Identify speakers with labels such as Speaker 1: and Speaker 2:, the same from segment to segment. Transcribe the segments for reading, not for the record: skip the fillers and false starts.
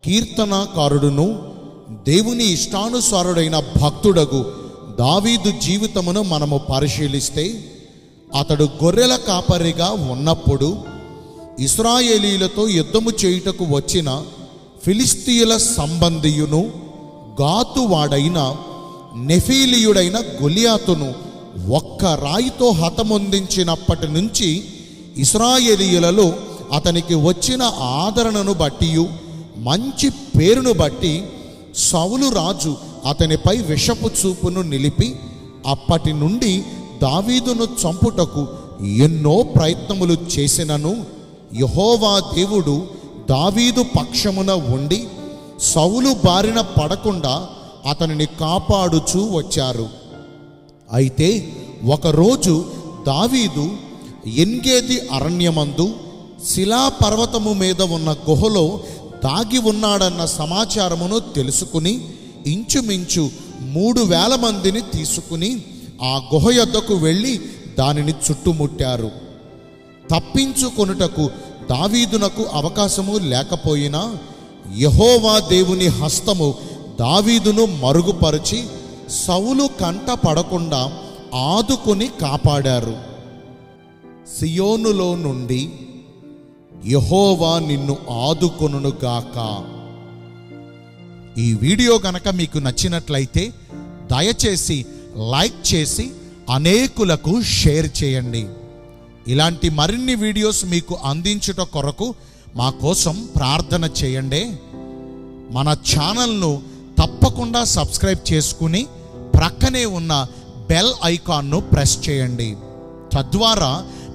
Speaker 1: కీర్తనకారుడును దేవుని ఇష్టానుసారుడైన భక్తుడగు దావీదు జీవితమును మనము పరిశీలిస్తే, అతడు గొర్రెల కాపరిగా ఉన్నప్పుడు ఇశ్రాయేలీలతో యుద్ధము చేయుటకు వచ్చిన ఫిలిస్తీయుల సంబంధియును గాతు వాడైన నెఫీలీయుడైన గొలియాతును ఒక్క రాయితో హతమొందించినప్పటి నుంచి ఇశ్రాయేలీయులలో అతనికి వచ్చిన ఆదరణను బట్టి, మంచి పేరును బట్టి సౌలు రాజు అతనిపై విషపు చూపును నిలిపి అప్పటి నుండి దావీదును చంపుటకు ఎన్నో ప్రయత్నములు చేసినను యెహోవా దేవుడు దావీదు పక్షమున ఉండి సౌలు బారిన పడకుండా అతనిని కాపాడుచూ వచ్చారు. అయితే ఒకరోజు దావీదు ఎన్గేది అరణ్యమందు శిలా పర్వతము మీద ఉన్న గుహలో దాగి ఉన్నాడన్న సమాచారమును తెలుసుకుని ఇంచుమించు 3000 మందిని తీసుకుని ఆ గుహ యొద్దకు వెళ్ళి దానిని చుట్టుముట్టారు. తప్పించుకొనుటకు దావీదునకు అవకాశము లేకపోయినా యెహోవా దేవుని హస్తము దావీదును మరుగుపరిచి సౌలు కంట పడకుండా ఆదుకొని కాపాడారు. సియోనులో నుండి యెహోవా నిన్ను ఆదుకొనుగాక. ఈ వీడియో గనక మీకు నచ్చినట్లయితే దయచేసి లైక్ చేసి అనేకులకు షేర్ చేయండి. ఇలాంటి మరిన్ని వీడియోస్ మీకు అందించుట కొరకు మా కోసం ప్రార్థన చేయండి. మన ఛానల్ను తప్పకుండా సబ్స్క్రైబ్ చేసుకుని ప్రక్కనే ఉన్న బెల్ ఐకాన్ను ప్రెస్ చేయండి. తద్వారా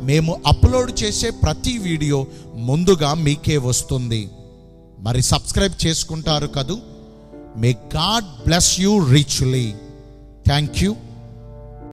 Speaker 1: మేము అప్లోడ్ చేసే ప్రతి వీడియో ముందుగా మీకే వస్తుంది. మరి సబ్స్క్రైబ్ చేసుకుంటారు కదూ. May God bless you richly. Thank you.